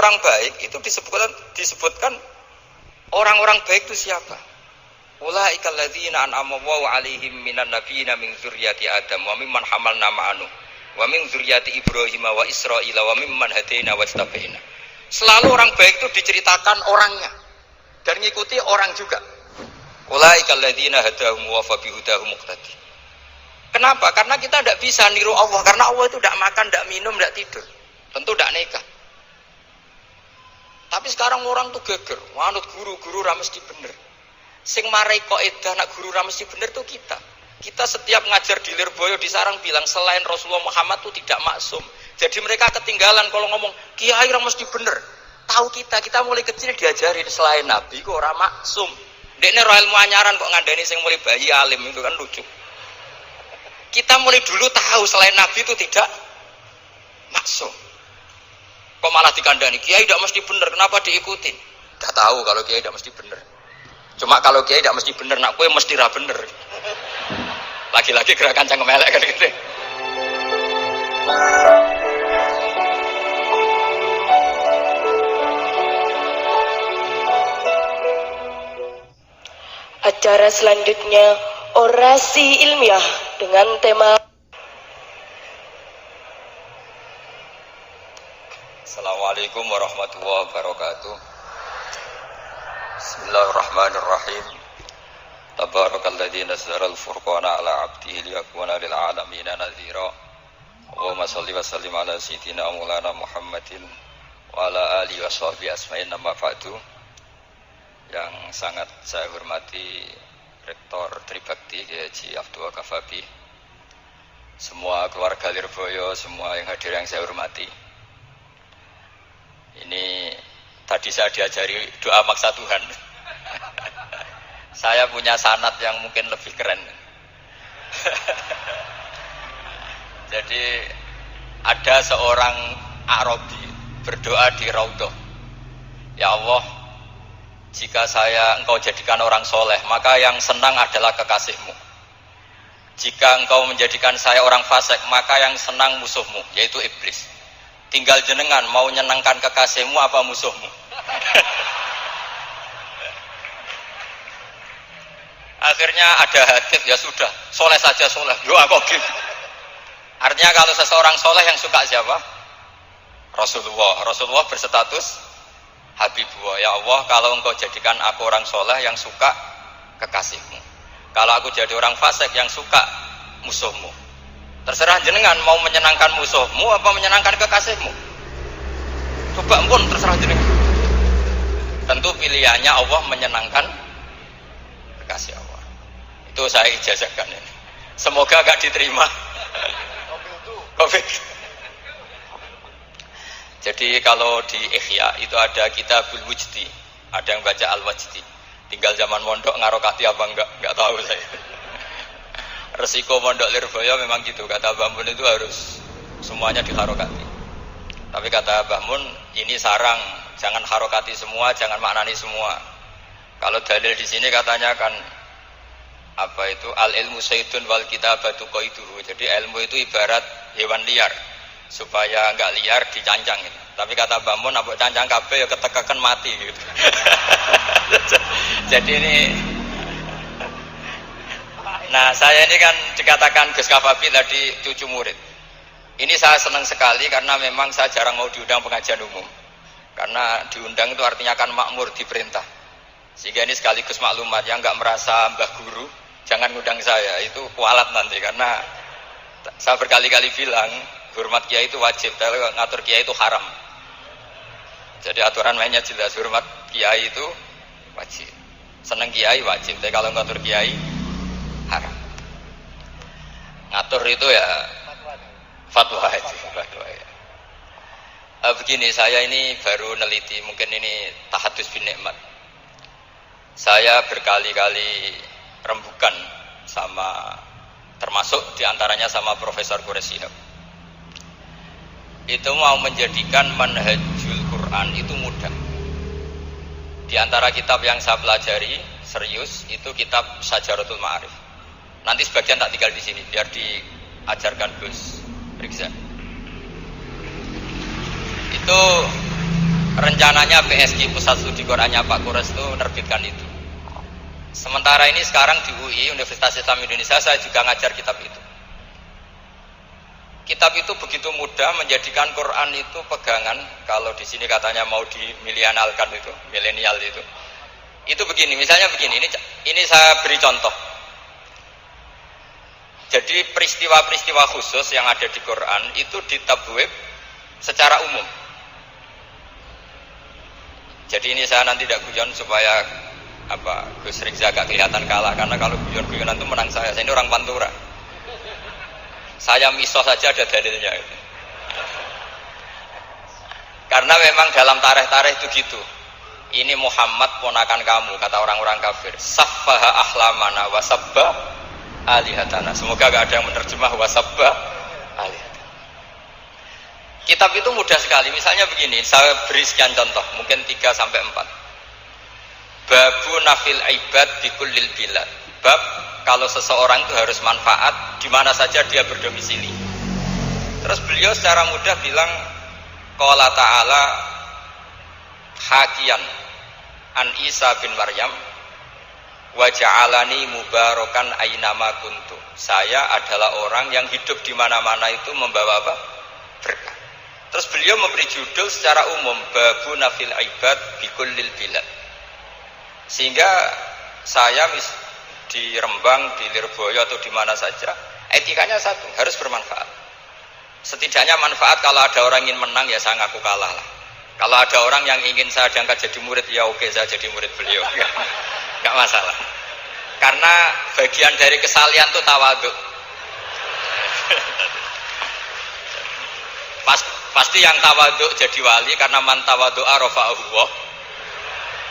orang baik itu disebutkan orang-orang baik itu siapa? Ulaikal ladzina an'ama Allahu 'alaihim minan nabiyyin min dzurriyyati Adam wa mimman hamalna ma'anu wa min dzurriyyati Ibrahim wa Israila wa mimman hadaina wastabaina. Selalu orang baik itu diceritakan orangnya dan ngikuti orang juga. Ulaikal ladzina hadahum wa fa bihudahum muqtadi. Kenapa? Karena kita tidak bisa niru Allah, karena Allah itu tidak makan, tidak minum, tidak tidur. Tentu tidak nikah. Tapi sekarang orang tuh geger, manut guru-guru ra mesti bener. Sing marai kaidah nak guru ra mesti bener tuh kita. Kita setiap ngajar di Lirboyo di Sarang bilang selain Rasulullah Muhammad itu tidak maksum. Jadi mereka ketinggalan kalau ngomong kiai ra mesti bener. Tahu kita mulai kecil diajarin selain Nabi kok ora maksum. Dekne ro ilmu anyaran kok ngandani sing mulai bayi alim itu kan lucu. Kita mulai dulu tahu selain Nabi itu tidak maksum. Kok malah dikandani kiai tidak mesti bener, kenapa diikutin? Udah tahu kalau kiai tidak mesti bener. Cuma kalau kiai tidak mesti bener, nak kue mesti ra bener. Lagi-lagi gerakan cangkem elek kan gitu. Acara selanjutnya orasi ilmiah dengan tema Assalamualaikum warahmatullahi wabarakatuh. Bismillahirrahmanirrahim. Tabarakalladzi nazzala al-furqana ala 'abdihi liyakuna lil 'alamin nadhira. Allahumma shalli wa sallim ala sayyidina Maulana Muhammadin wa ala alihi wa sahbihi asma'in amma ba'du. Yang sangat saya hormati Rektor Tribakti Kiai Haji Abdul Kafabi, semua keluarga Lirboyo, semua yang hadir yang saya hormati. Ini tadi saya diajari doa maksa Tuhan. Saya punya sanad yang mungkin lebih keren. Jadi ada seorang Arabi berdoa di Raudhah, ya Allah, jika engkau jadikan orang soleh, maka yang senang adalah kekasihmu. Jika engkau menjadikan saya orang fasik, maka yang senang musuhmu, yaitu iblis. Tinggal jenengan mau nyenangkan kekasihmu apa musuhmu. Akhirnya ada hadits, ya sudah, soleh saja soleh, doa kok gitu. Artinya kalau seseorang soleh yang suka siapa? Rasulullah berstatus Habibullah. Ya Allah, kalau engkau jadikan aku orang soleh yang suka kekasihmu, kalau aku jadi orang fasik yang suka musuhmu, terserah jenengan mau menyenangkan musuhmu apa menyenangkan kekasihmu. Coba pun terserah jenengan. Tentu pilihannya Allah menyenangkan kekasih Allah. Itu saya ijazahkan ini. Semoga gak diterima. Covid. Jadi kalau di Ihya itu ada Kitabul Wujdi, ada yang baca Al-Wajdi. Tinggal zaman mondok ngarokati apa enggak tahu saya. Resiko mondok Lirboyo memang gitu, kata Mbah Mun itu harus semuanya diharokati. Tapi kata Mbah Mun ini sarang, jangan harokati semua, jangan maknani semua. Kalau dalil di sini katanya kan apa itu al ilmu sayyidun wal kitabatu qaiduhu. Jadi ilmu itu ibarat hewan liar, supaya enggak liar dicancang gitu. Tapi kata Mbah Mun ambek cancang kabeh ya ketekaken mati gitu. Jadi ini nah, saya ini kan dikatakan Gus Kafabi tadi cucu murid. Ini saya senang sekali karena memang saya jarang mau diundang pengajian umum. Karena diundang itu artinya kan makmur, diperintah. Sehingga ini sekaligus maklumat, yang nggak merasa mbah guru, jangan ngundang saya, itu kualat nanti. Karena saya berkali-kali bilang, hormat kiai itu wajib, tapi ngatur kiai itu haram. Jadi aturan mainnya jelas, hormat kiai itu wajib. Seneng kiai wajib, tapi kalau ngatur kiai haram. Ngatur itu ya fatwa aja, fatwa ya. Begini, saya ini baru neliti, mungkin ini tahadus bin nikmat. Saya berkali-kali rembukan sama, termasuk diantaranya sama Profesor Quraisyihab. Itu mau menjadikan manhajul Quran itu mudah. Di antara kitab yang saya pelajari serius itu kitab Syajaratul Ma'arif. Nanti sebagian tak tinggal di sini biar diajarkan Gus Rikza. Itu rencananya PSG Pusat Studi Qurannya Pak Kures itu menerbitkan itu. Sementara ini sekarang di UI Universitas Islam Indonesia saya juga ngajar kitab itu. Kitab itu begitu mudah menjadikan Quran itu pegangan. Kalau di sini katanya mau dimilenialkan itu, milenial itu. Itu begini, misalnya begini. Ini saya beri contoh. Jadi peristiwa-peristiwa khusus yang ada di Quran itu ditabwib secara umum. Jadi ini saya nanti tidak guyon supaya Gus Rizza agak kelihatan kalah, karena kalau guyon-guyonan itu menang saya. Saya ini orang Pantura. Saya miso saja ada dalilnya. Karena memang dalam tarikh-tarikh itu gitu. Ini Muhammad ponakan kamu, kata orang-orang kafir. Saffaha ahlamana wasabba alihatana. Semoga gak ada yang menerjemah wasabba alihatana. Kitab itu mudah sekali. Misalnya begini, saya beri sekian contoh, mungkin 3 sampai 4. Babu nafil ibad bikullil bilad. Bab kalau seseorang itu harus manfaat di mana saja dia berdomisili. Terus beliau secara mudah bilang, qala ta'ala hakian an Isa bin Maryam wa ja'alani mubarakan ainama kuntu. Saya adalah orang yang hidup di mana-mana itu membawa apa? Berkah. Terus beliau memberi judul secara umum, babu nafil ibad bikullil bilad. Sehingga saya di Rembang, di Lirboyo atau di mana saja, etikanya satu, harus bermanfaat. Setidaknya manfaat, kalau ada orang ingin menang ya saya ngaku kalah lah. Kalau ada orang yang ingin saya diangkat jadi murid, ya oke, saya jadi murid beliau. Gak masalah. Karena bagian dari kesalian itu tawadhu. Pasti yang tawadhu jadi wali, karena man tawadhu'a rafa'ahu Allah.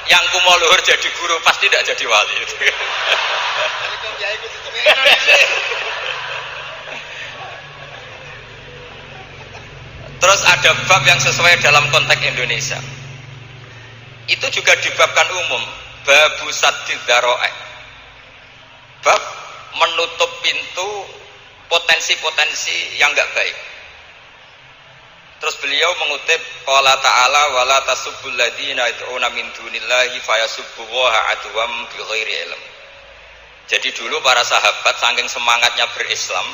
Yang kumo luhur jadi guru pasti tidak jadi wali. Terus ada bab yang sesuai dalam konteks Indonesia. Itu juga dibabkan umum, babu saddid dzara'i. Bab menutup pintu potensi-potensi yang enggak baik. Terus beliau mengutip qala ta'ala wala tasubbul ladzina yad'una min dunillahi fayasubbullaha adwam bighairi ilm. Jadi dulu para sahabat saking semangatnya berislam,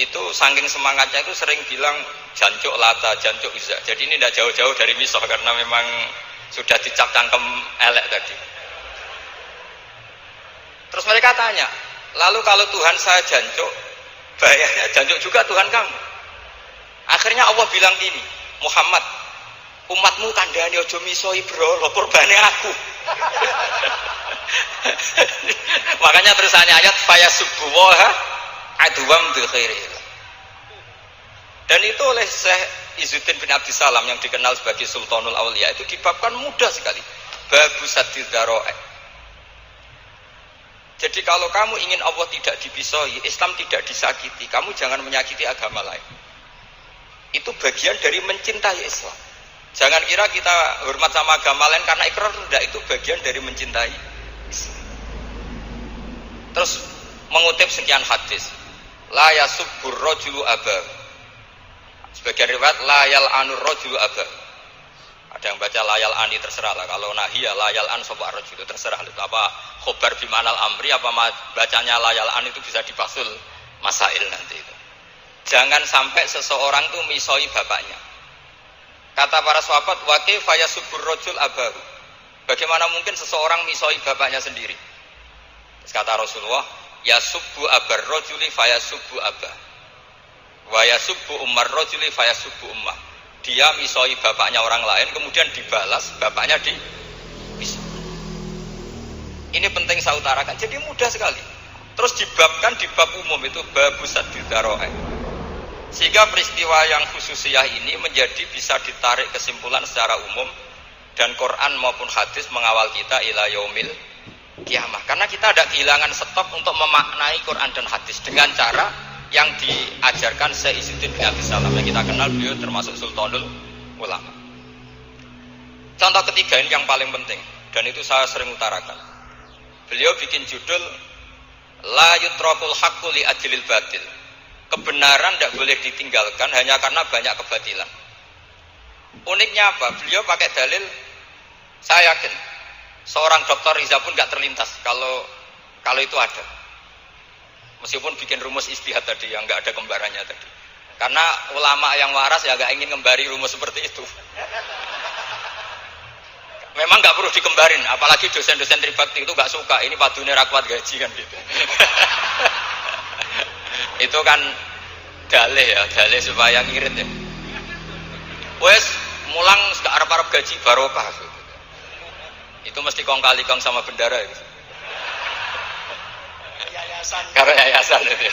itu saking semangatnya itu sering bilang jancuk Lata, jancuk Uzza. Jadi ini tidak jauh-jauh dari misoh, karena memang sudah dicap cangkem elek tadi. Terus mereka tanya, lalu kalau Tuhan saya jancuk, bahayanya jancuk juga Tuhan kamu. Akhirnya Allah bilang gini, Muhammad, umatmu kandhane aja misoi brolo, kurbane aku. Makanya terusannya ayat fayasubbuha adwam bi khairil. Dan itu oleh Syekh Izzuddin bin Abdissalam yang dikenal sebagai Sultanul Auliya itu dibabkan mudah sekali. Babu saddid dzara'i. Jadi kalau kamu ingin Allah tidak dipisoi, Islam tidak disakiti, kamu jangan menyakiti agama lain. Itu bagian dari mencintai Islam. Jangan kira kita hormat sama agama lain karena ikrar, tidak, itu bagian dari mencintai Islam. Terus mengutip sekian hadis, la yasubbur rajulu aba. Sebagian riwayat la yal'anur rajulu aba. Ada yang baca la yal'ani, terserah lah. Kalau nahiyah la yal'an sapa rajul itu terserah. Itu apa khobar bimanal amri, apa bacanya la yal'an itu bisa dipasul masail nanti itu. Jangan sampai seseorang itu misoi bapaknya. Kata para sahabat, wa kaifa yasubbur rajul abahu. Bagaimana mungkin seseorang misoi bapaknya sendiri? Terus kata Rasulullah, yasubbu abar rajuli fayasubbu abah. Wa yasubbu ummar rajuli fayasubbu ummah. Dia misoi bapaknya orang lain, kemudian dibalas bapaknya di misoi. Ini penting saya utarakan. Jadi mudah sekali. Terus dibabkan di bab umum itu babu saddid dzara'i. Sehingga peristiwa yang khususiyah ini menjadi bisa ditarik kesimpulan secara umum, dan Quran maupun hadis mengawal kita ila yaumil kiamah. Karena kita ada kehilangan stok untuk memaknai Quran dan hadis dengan cara yang diajarkan Syekh Izzuddin bin Abdissalam yang kita kenal, beliau termasuk Sultanul Ulama. Contoh ketiga ini yang paling penting, dan itu saya sering utarakan. Beliau bikin judul la yutrakul haqqu li ajlil batil. Kebenaran tidak boleh ditinggalkan hanya karena banyak kebatilan. Uniknya apa? Beliau pakai dalil, saya yakin seorang dokter Riza pun gak terlintas kalau itu ada. Meskipun bikin rumus istihad tadi yang gak ada kembarannya tadi. Karena ulama yang waras ya gak ingin ngembari rumus seperti itu. Memang gak perlu dikembarin, apalagi dosen-dosen tribakti itu gak suka. Ini padune ra kuat gaji kan gitu. Itu kan dalih supaya ngirit ya. Wes mulang gak arep-arep gaji barokah. Itu mesti kong kali kong sama bendara gitu. Karena yayasan itu.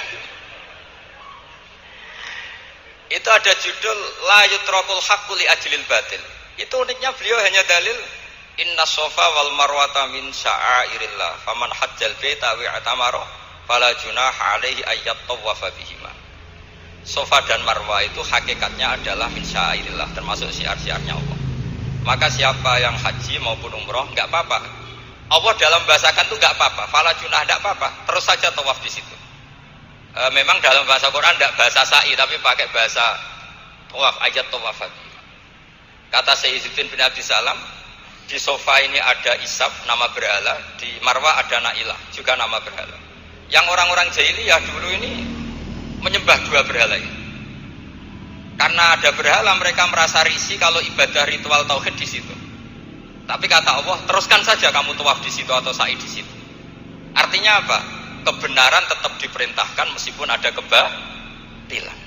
Itu ada judul la yutrakul haqqu li ajlil batil. Itu uniknya beliau hanya dalil inna sofa wal marwata min sya'airillah faman hajjal baita wa i'tamara fala junaha alaihi ayyat tawafa bihima. Sofa dan marwah itu hakikatnya adalah min sya'airillah, termasuk syiar-syiarnya Allah. Maka siapa yang haji maupun umroh enggak apa-apa. Allah dalam bahasakan itu enggak apa-apa, fala junah enggak apa-apa, terus saja tawaf di situ. Memang dalam bahasa Quran enggak bahasa sa'i tapi pakai bahasa tawaf, ayat tawaf. Kata Sayyiduddin bin Abi Salam, di sofa ini ada Isaf nama berhala, di Marwah ada Nailah juga nama berhala. Yang orang-orang jahiliyah dulu ini menyembah dua berhala ini. Karena ada berhala mereka merasa risih kalau ibadah ritual tauhid di situ. Tapi kata Allah, teruskan saja kamu tawaf di situ atau sa'i di situ. Artinya apa? Kebenaran tetap diperintahkan meskipun ada kebatilan.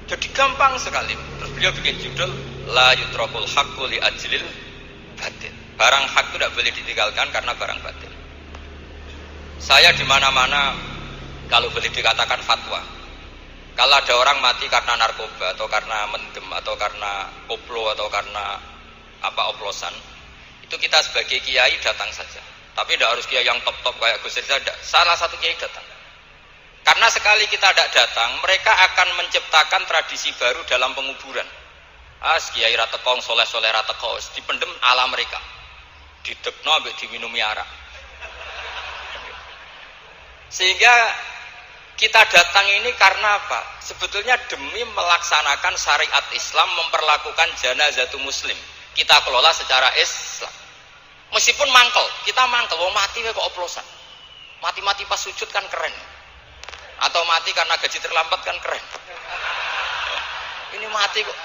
Jadi gampang sekali. Terus beliau bikin judul la yutrakul haqqu li ajlil batil. Barang hak itu tidak boleh ditinggalkan karena barang batil. Saya di mana-mana kalau boleh dikatakan fatwa. Kalau ada orang mati karena narkoba atau karena mendem atau karena koplo atau karena oplosan, itu kita sebagai kiai datang saja. Tapi tidak harus kiai yang top-top kayak Gus Rizal, salah satu kiai datang. Karena sekali kita tidak datang, mereka akan menciptakan tradisi baru dalam penguburan. Kiai ratekong, soleh-soleh ratekong, dipendem ala mereka. Didekno ambek diminumi arak. Sehingga kita datang ini karena apa? Sebetulnya demi melaksanakan syariat Islam, memperlakukan janazatu muslim. Kita kelola secara Islam. Meskipun mangkel, kita mangkel, wong mati kok oplosan. Mati-mati pas sujud kan keren. Atau mati karena gaji terlambat kan keren. Ini mati kok.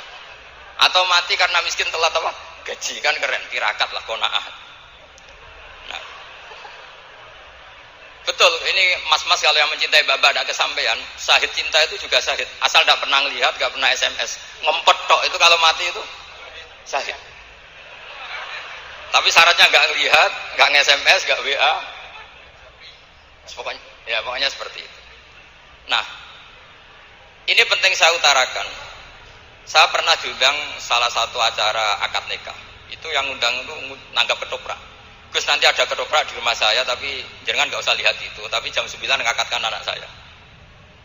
Atau mati karena miskin telat apa? Gaji kan keren, tirakat lah qanaah. Nah. Betul, ini mas-mas kalau yang mencintai bapak ada kesampaian, syahid cinta itu juga syahid. Asal tidak pernah lihat, tidak pernah SMS. Ngempet tok itu kalau mati itu syahid. Tapi syaratnya nggak lihat, nggak nge-SMS, nggak WA. Pokoknya seperti itu. Nah, ini penting saya utarakan. Saya pernah diundang salah satu acara akad nikah. Itu yang undang itu nanggap ketoprak. Gus nanti ada ketoprak di rumah saya, tapi jangan nggak usah lihat itu. Tapi jam 9 ngakatkan anak saya.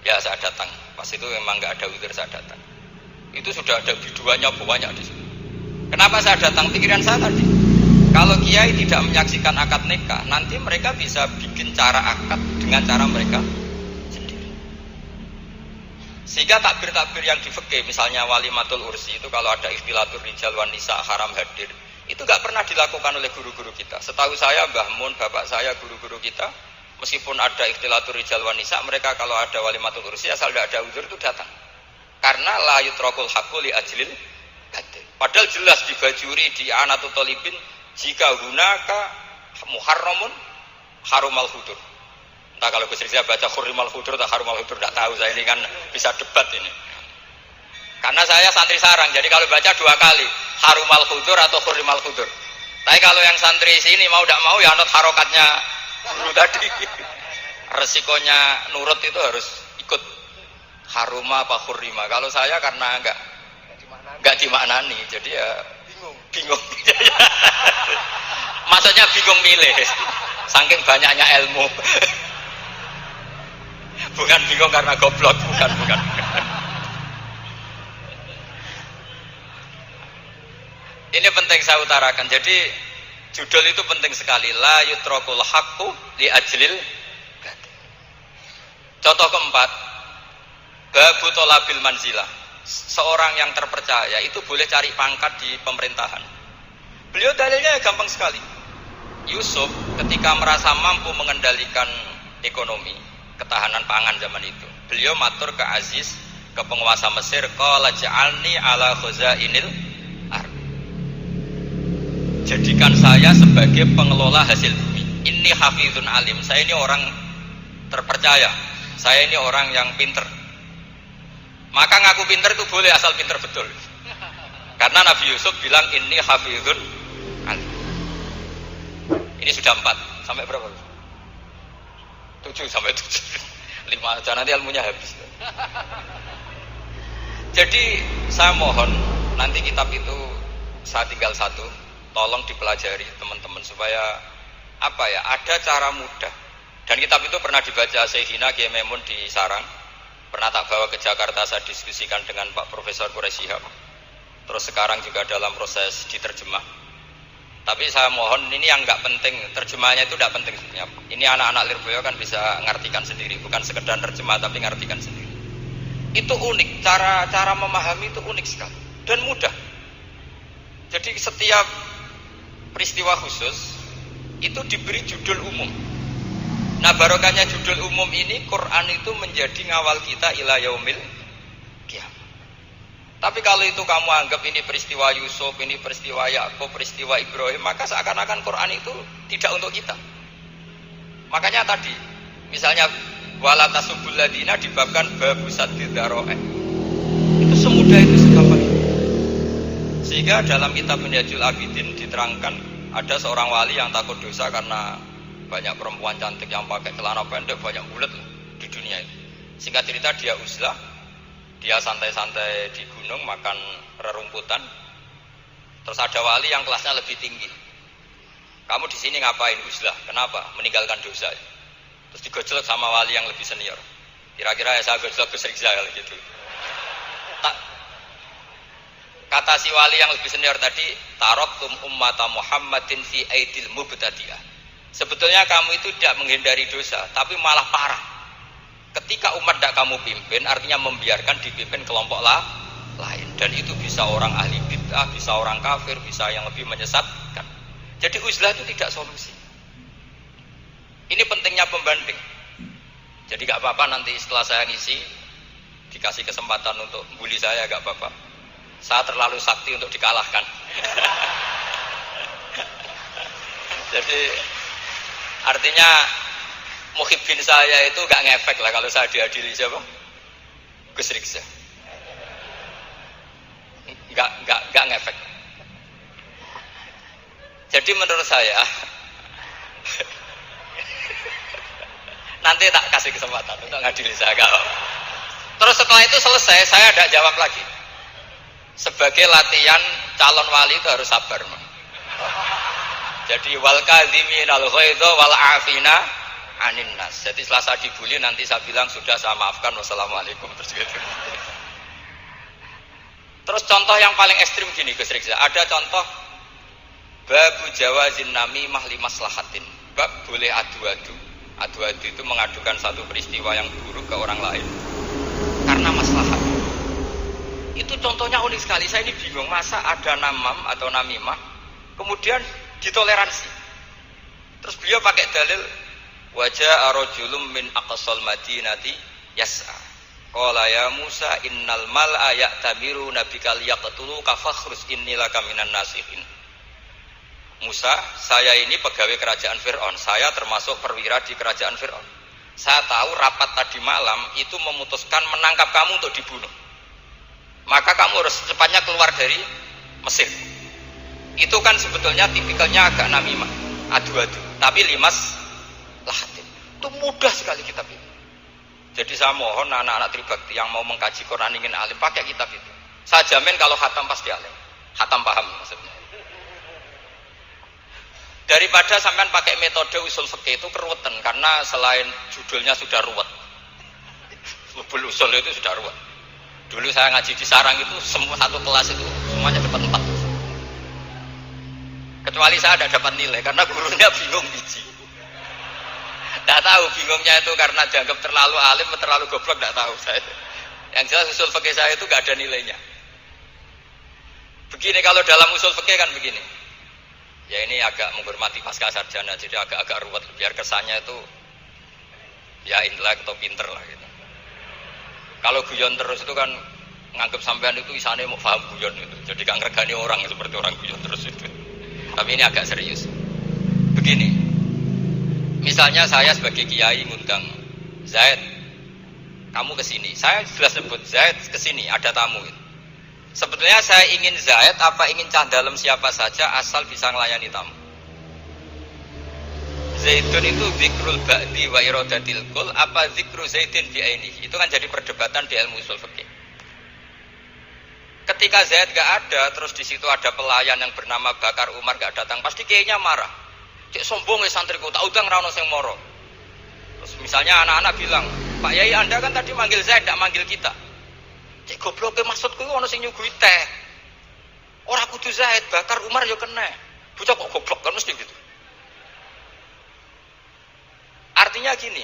Ya saya datang. Pas itu memang nggak ada witir saya datang. Itu sudah ada biduannya banyak di situ. Kenapa saya datang? Pikiran saya tadi. Kalau kiai tidak menyaksikan akad nikah, nanti mereka bisa bikin cara akad dengan cara mereka sendiri. Sehingga takbir-takbir yang di fikih, misalnya walimatul ursi itu kalau ada ikhtilatur rijal wan nisa haram hadir, itu nggak pernah dilakukan oleh guru-guru kita. Setahu saya Mbah Mun, bapak saya, guru-guru kita, meskipun ada ikhtilatur rijal wan nisa, mereka kalau ada walimatul ursi asal tidak ada uzur itu datang. Karena la yutrakul haqqu li ajlil batil. Padahal jelas di Bajuri, di Anatut Thalibin, jika hunaka muharramun harumal hudur. Entah kalau Gus Rizal baca hurrimal hudur atau harumal hudur, tidak tahu saya, ini kan bisa debat ini. Karena saya santri sarang, jadi kalau baca dua kali harumal hudur atau hurrimal hudur. Tapi kalau yang santri sini mau tidak mau ya anut harokatnya dulu tadi. Resikonya nurut itu harus ikut haruma apa hurrima. Kalau saya karena enggak dimaknani, jadi ya bingung. Maksudnya bingung milih, saking banyaknya ilmu. Bukan bingung karena goblok, bukan. Ini penting saya utarakan. Jadi judul itu penting sekali. La yutrakul haqqu li ajlil batil. Contoh keempat, babu thalabil manzilah. seorang yang terpercaya itu boleh cari pangkat di pemerintahan. Beliau dalilnya gampang sekali. Yusuf ketika merasa mampu mengendalikan ekonomi, ketahanan pangan zaman itu, beliau matur ke Aziz, ke penguasa Mesir, qala ja'alni ala khazainil ard. Jadikan saya sebagai pengelola hasil bumi. Inni hafizun alim. Saya ini orang terpercaya. Saya ini orang yang pinter. Maka ngaku pinter itu boleh asal pinter betul. Karena Nabi Yusuf bilang inni hafizun alim. Ini sudah 4. Sampai berapa? 7 sampai 7. 5 aja nanti ilmunya habis. Jadi saya mohon nanti kitab itu saya tinggal 1, tolong dipelajari teman-teman supaya apa ya, ada cara mudah. Dan kitab itu pernah dibaca Syekhina Kiai Maimun di Sarang, pernah tak bawa ke Jakarta, saya diskusikan dengan Pak Profesor Quraisy Shihab. Terus sekarang juga dalam proses diterjemah. Tapi saya mohon ini yang nggak penting, terjemahnya itu nggak penting sebenarnya. Ini anak-anak Lirboyo kan bisa ngartikan sendiri, bukan sekedar terjemah tapi ngartikan sendiri. Itu unik, cara memahami itu unik sekali dan mudah. Jadi setiap peristiwa khusus itu diberi judul umum. Nah barokahnya judul umum ini, Quran itu menjadi ngawal kita ila yaumil qiyamah. Tapi kalau itu kamu anggap ini peristiwa Yusuf, ini peristiwa Yakub, peristiwa Ibrahim, maka seakan-akan Quran itu tidak untuk kita. Makanya tadi, misalnya wala tasubul ladina dibabkan babu saddid dzara'i. Itu semudah itu, segampang itu. Sehingga dalam kitab Minhajul Abidin diterangkan ada seorang wali yang takut dosa karena banyak perempuan cantik yang pakai celana pendek, banyak bulat di dunia itu. Singkat cerita dia uzlah, dia santai-santai di gunung makan rerumputan. Terus ada wali yang kelasnya lebih tinggi. Kamu di sini ngapain uzlah? Kenapa? Meninggalkan dosa. Terus digojlok sama wali yang lebih senior. Kira-kira ya saya gojlok Gus Rizal gitu. Kata si wali yang lebih senior tadi, taraktum ummata Muhammadin fi aidil mubtadi'ah. Sebetulnya kamu itu tidak menghindari dosa, tapi malah parah. Ketika umat tidak kamu pimpin, artinya membiarkan dipimpin kelompok lain. Dan itu bisa orang ahli bid'ah, bisa orang kafir, bisa yang lebih menyesatkan. Jadi uzlah itu tidak solusi. Ini pentingnya pembanding. Jadi gak apa-apa nanti setelah saya ngisi, dikasih kesempatan untuk bully saya, gak apa-apa. Saya terlalu sakti untuk dikalahkan. Jadi artinya muhibbin saya itu gak ngefek lah kalau saya diadili siapa? Gus Riksa. Gak ngefek. Jadi menurut saya nanti tak kasih kesempatan untuk ngadili saya. Terus setelah itu selesai, saya tidak jawab lagi. Sebagai latihan calon wali itu harus sabar. Jadi wal kadhiminal ghaidha wal afina anin nas. Jadi setelah saya dibully nanti saya bilang sudah saya maafkan, wassalamualaikum, terus gitu. Terus contoh yang paling ekstrim gini Gus Riksa, ada contoh babu jawazin namimah limaslahatin. Bab boleh adu-adu. Adu-adu itu mengadukan satu peristiwa yang buruk ke orang lain karena maslahat. Itu contohnya unik sekali. Saya ini bingung, masa ada namam atau namimah kemudian ditoleransi. Terus beliau pakai dalil wajah arojulum min aqsal madinati yas'a qala ya Musa innal mal'a ya'tamiru nabikal yaqtulu kafakhrus innilaka minan nasihin. Musa, saya ini pegawai kerajaan Fir'aun, saya termasuk perwira di kerajaan Fir'aun. Saya tahu rapat tadi malam itu memutuskan menangkap kamu untuk dibunuh, maka kamu harus secepatnya keluar dari Mesir. Itu kan sebetulnya tipikalnya agak namimah, adu-adu, tapi limas lahatin. Itu mudah sekali kitab itu. Jadi saya mohon anak-anak tribakti yang mau mengkaji Quran ingin alim, pakai kitab itu. Saya jamin kalau khatam pasti alim, khatam paham maksudnya. Daripada sampean pakai metode usul fikih itu keruwetan, karena selain judulnya sudah ruwet, lubul usul itu sudah ruwet. Dulu saya ngaji di Sarang itu semua satu kelas itu semuanya dapat 4. Kecuali saya tidak dapat nilai karena gurunya bingung biji. Tidak tahu bingungnya itu karena dianggap terlalu alim atau terlalu goblok, tidak tahu saya. Yang jelas usul fikih saya itu gak ada nilainya. Begini kalau dalam usul fikih kan begini. Ya ini agak menghormati pasca sarjana, jadi agak ruwet biar kesannya itu ya intelek atau pinter lah gitu. Kalau guyon terus itu kan nganggep sampean itu isane mau paham guyon itu. Jadi gak ngergani orang seperti orang guyon terus itu. Tapi ini agak serius. Begini. Misalnya saya sebagai kiai ngundang Zaid, kamu kesini. Saya jelas sebut Zaid kesini, ada tamu. Sebetulnya saya ingin Zaid apa ingin cah dalam siapa saja asal bisa melayani tamu. Zaidun itu zikrul ba'di wa iradatil kul apa zikru Zaidin bi ainihi. Itu kan jadi perdebatan di ilmu usul fikih. Ketika Zaid gak ada, terus di situ ada pelayan yang bernama Bakar Umar gak datang, pasti kayaknya marah. Cek sombong ya santriku, tak udang rano sing moro. Terus misalnya anak-anak bilang, Pak Yai Anda kan tadi manggil Zaid, gak manggil kita. Cek goblok maksudku ono sing nyuguhi teh. Ora kudu Zaid, Bakar Umar yo kena. Bocah kok goblok kan mesti gitu. Artinya gini,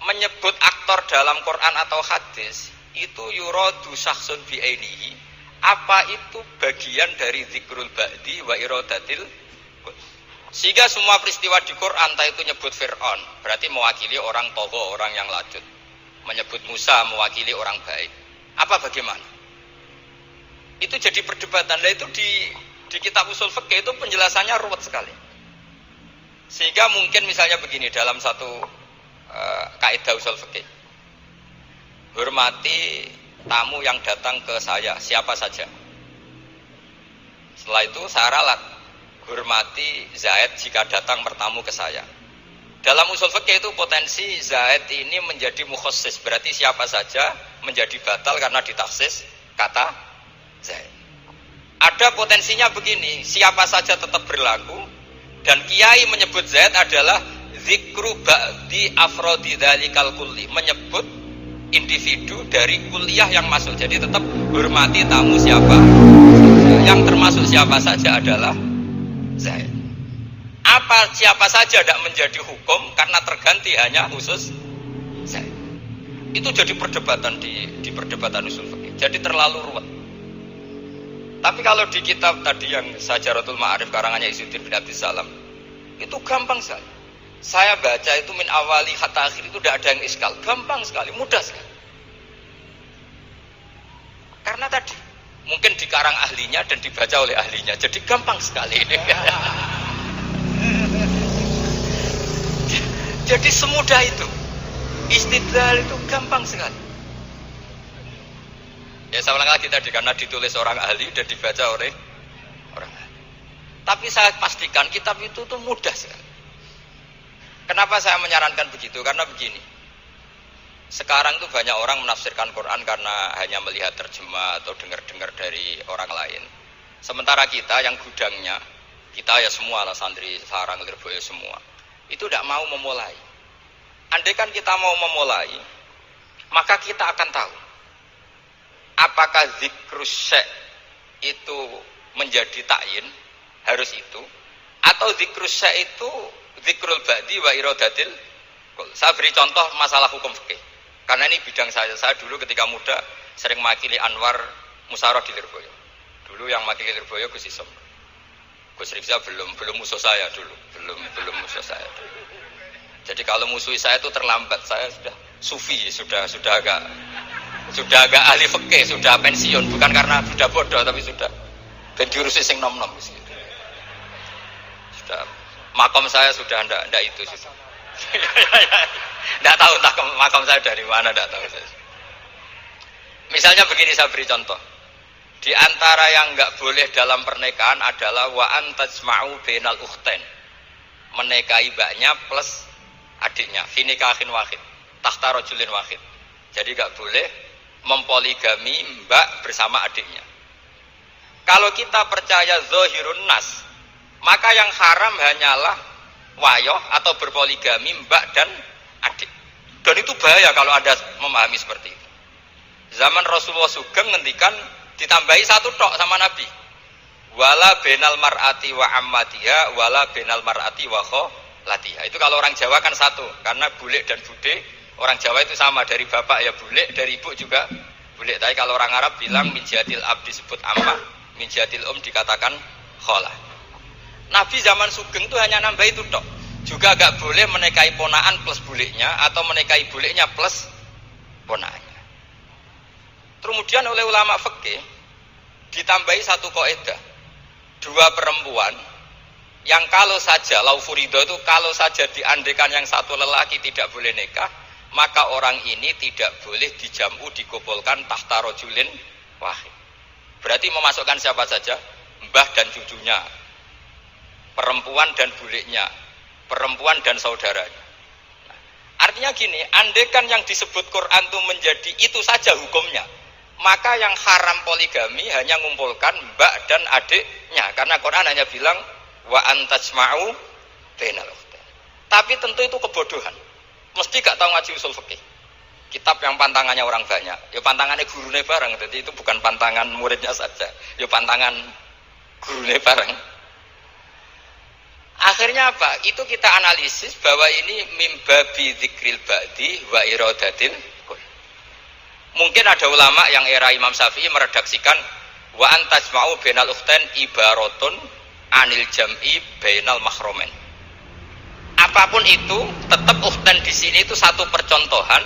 menyebut aktor dalam Quran atau hadis itu yuradu syakhsun bi ainihi, apa itu bagian dari zikrul ba'di wa iradatil. Sehingga semua peristiwa di Quran entah itu nyebut Fir'aun berarti mewakili orang togo, orang yang lanjut. Menyebut Musa mewakili orang baik. Apa bagaimana? Itu jadi perdebatan. Nah itu di kitab usul fikih itu penjelasannya ruwet sekali. Sehingga mungkin misalnya begini dalam satu kaidah usul fikih. Hormati tamu yang datang ke saya, siapa saja. Setelah itu saya ralat, hormati Zaid jika datang bertamu ke saya. Dalam usul fikih itu potensi Zaid ini menjadi mukhassis, berarti siapa saja menjadi batal karena ditaksis kata Zaid. Ada potensinya begini, siapa saja tetap berlaku, dan kiai menyebut Zaid adalah zikru ba'di afrodi dzalikal kulli, menyebut individu dari kuliah yang masuk. Jadi tetap hormati tamu siapa yang termasuk siapa saja adalah Zaid. Apa siapa saja tidak menjadi hukum karena terganti hanya khusus Zaid. Itu jadi perdebatan di perdebatan usul fikih. Jadi terlalu ruwet. Tapi kalau di kitab tadi yang Sajaratul Ma'arif karangannya Izzuddin bin Abdus Salam, itu gampang sekali. Saya baca itu min awali hatta akhir itu tidak ada yang iskal, gampang sekali, mudah sekali. Karena tadi mungkin dikarang ahlinya dan dibaca oleh ahlinya, jadi gampang sekali ini. Jadi semudah itu, istidlal itu gampang sekali. Ya saya ulang lagi tadi karena ditulis orang ahli dan dibaca oleh orang ahli. Tapi saya pastikan kitab itu tuh mudah sekali. Kenapa saya menyarankan begitu? Karena begini, sekarang tuh banyak orang menafsirkan Quran karena hanya melihat terjemah atau dengar-dengar dari orang lain. Sementara kita yang gudangnya, kita ya semua lah santri sarang Lirboyo semua, itu tidak mau memulai. Andai kan kita mau memulai, maka kita akan tahu apakah zikrus syekh itu menjadi ta'yin, harus itu, atau zikrus syekh itu zikrul ba'di wa iradatil. Saya beri contoh masalah hukum fikih. Karena ini bidang saya. Saya dulu ketika muda sering makili Anwar Musyawarah di Lirboyo. Dulu yang makili Lirboyo Gus Isom. Gus Rifza belum musuh saya dulu, belum musuh saya dulu. Jadi kalau musuh saya itu terlambat, saya sudah sufi, sudah agak ahli fikih, sudah pensiun, bukan karena sudah bodoh tapi sudah ben diurusi sing nom-nom gitu. Sudah makom saya sudah ndak itu sudah. Ndak tahu entah makom saya dari mana, ndak tahu saya. Misalnya begini, saya beri contoh. Di antara yang enggak boleh dalam pernikahan adalah wa antajma'u bainal ukhtain. Menikahi mbaknya plus adiknya, fi nikahin wahid, tahta rajulin wahid. Jadi enggak boleh mempoligami mbak bersama adiknya. Kalau kita percaya zahirun nas, maka yang haram hanyalah wayoh atau berpoligami mbak dan adik. Dan itu bahaya kalau Anda memahami seperti itu. Zaman Rasulullah Sugeng ngendikan ditambahi satu tok sama Nabi. Wala benal mar'ati wa ammatiha wala benal mar'ati wa kholatiha. Itu kalau orang Jawa kan satu, karena bule dan bude Orang Jawa itu sama, dari bapak ya bule, dari ibu juga bule. Tapi kalau orang Arab bilang min jihatil ab disebut amma, min jihatil dikatakan khola. Nabi zaman Sugeng itu hanya nambah itu tok. Juga gak boleh menikahi ponaan plus bulenya atau menikahi bulenya plus ponaannya. Kemudian oleh ulama fikih ditambahi satu kaidah. Dua perempuan yang kalau saja laufurido itu kalau saja diandekan yang satu lelaki tidak boleh nikah, maka orang ini tidak boleh dijamu dikumpulkan tahta rojulin wahid. Berarti memasukkan siapa saja? Mbah dan cucunya, perempuan dan bulenya, perempuan dan saudaranya. Nah, artinya gini, andekan yang disebut Quran itu menjadi itu saja hukumnya, maka yang haram poligami hanya mengumpulkan mbak dan adiknya, karena Quran hanya bilang wa antajma'u bainal ukhtain. Tapi tentu itu kebodohan. Mesti gak tahu ngaji usul fikih. Kitab yang pantangannya orang banyak, ya pantangannya gurune bareng. Jadi itu bukan pantangan muridnya saja, ya pantangan gurune bareng. Akhirnya apa? Itu kita analisis bahwa ini mimbabi dzikril ba'di wa iradatil kul. Mungkin ada ulama yang era Imam Syafi'i meredaksikan wa antajma'u bainal ukhtain ibaratun anil jam'i bainal mahromen. Apapun itu, tetap ukhtan di sini itu satu percontohan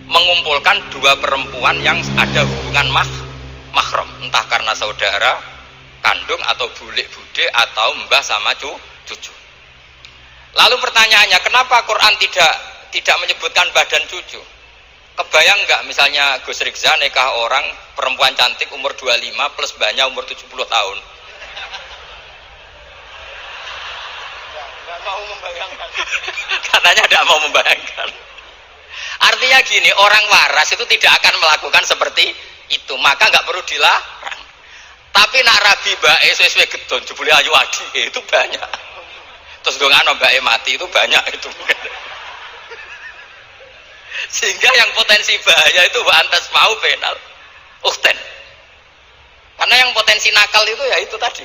mengumpulkan dua perempuan yang ada hubungan mahram, entah karena saudara kandung atau bulik bude atau mbah sama cucu. Lalu pertanyaannya, kenapa Quran tidak menyebutkan mbah dan cucu? Kebayang nggak misalnya Gus Rikza nikah orang perempuan cantik umur 25 plus mbahnya umur 70 tahun? Mau membayangkan. Katanya tidak mau membayangkan. Artinya gini, orang waras itu tidak akan melakukan seperti itu, maka nggak perlu dilarang. Tapi nak rabi bae sesuai gedon jebule ayu adi itu banyak. Terus dongano bae mati itu banyak itu. Sehingga yang potensi bahaya itu wa antas mau penal ukhten. Karena yang potensi nakal itu ya itu tadi.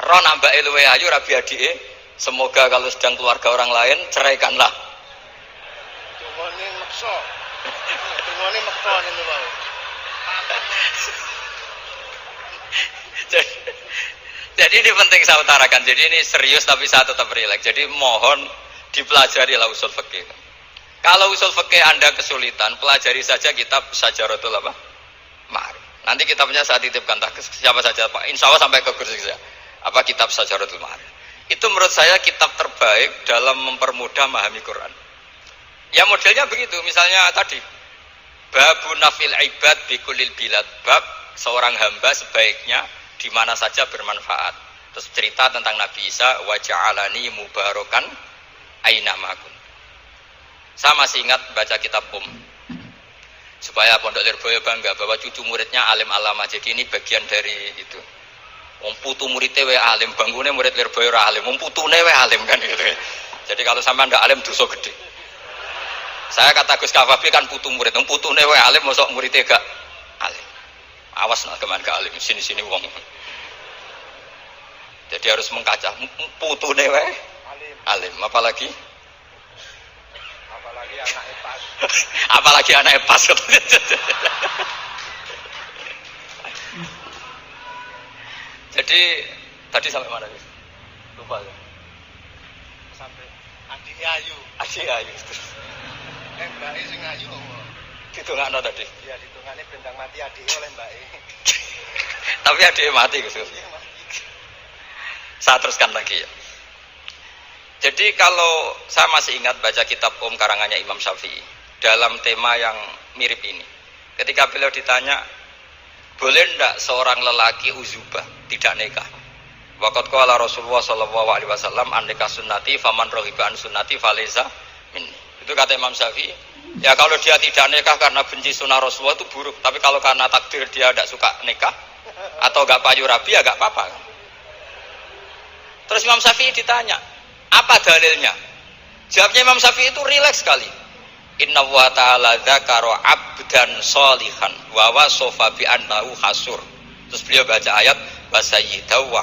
Ron ambake luwe ayu rabi adike. Semoga kalau sedang keluarga orang lain, ceraikanlah. Tungguin makso. Tungguin makso ini mau. Jadi ini penting saya utarakan. Jadi ini serius tapi saya tetap rileks. Jadi mohon dipelajari lah usul fikih. Kalau usul fikih Anda kesulitan, pelajari saja kitab Syajaratul apa? Ma'arif. Nanti kitabnya saya titipkan siapa saja Pak. Insya Allah sampai ke kursi saya. Apa kitab Syajaratul Ma'arif? Itu menurut saya kitab terbaik dalam mempermudah memahami Quran. Ya modelnya begitu, misalnya tadi babu nafil ibad bikulil bilad, bab seorang hamba sebaiknya di mana saja bermanfaat. Terus cerita tentang Nabi Isa wa ja'alani mubarakan aina makun. Saya masih ingat baca kitab supaya Pondok Lirboyo bangga bahwa cucu muridnya alim alama. Jadi ini bagian dari itu. Wong putu muridé wae alim, bangkune murid Lirboyo ora alim, wong putune wae alim kan gitu. Jadi kalau sampean ndak alim dosa gede. Saya kata Gus Kafabi kan putu murid, wong putune wae alim mosok muridé gak alim. Awas nak keman gak alim, sini-sini wong. Jadi harus mengkaca, putune wae alim, apalagi Anaknya pas. apalagi anaknya pas. Jadi tadi sampai mana nih? Lupa ya. Sampai adiknya ayu. Adik ayu. Mbak sing ayu. Ditungakno tadi. Iya, ditungane bentang mati adiknya oleh Mbak. Tapi adiknya mati Gus. Saya teruskan lagi ya. Jadi kalau saya masih ingat baca kitab karangannya Imam Syafi'i dalam tema yang mirip ini. Ketika beliau ditanya, boleh ndak seorang lelaki uzubah tidak nikah? Waqat qala Rasulullah sallallahu alaihi wasallam an nikah sunnati faman raghiba an sunnati falaysa minni. Itu kata Imam Syafi'i. Ya kalau dia tidak nikah karena benci sunnah Rasulullah itu buruk, tapi kalau karena takdir dia tidak suka nikah atau enggak payu rabi ya enggak apa-apa. Terus Imam Syafi'i ditanya, apa dalilnya? Jawabnya Imam Syafi'i itu rileks sekali. Inna wa ta'ala dzakara 'abdan sholihan wa wasafa bi annahu hasur. Terus beliau baca ayat wa sayyidahu wa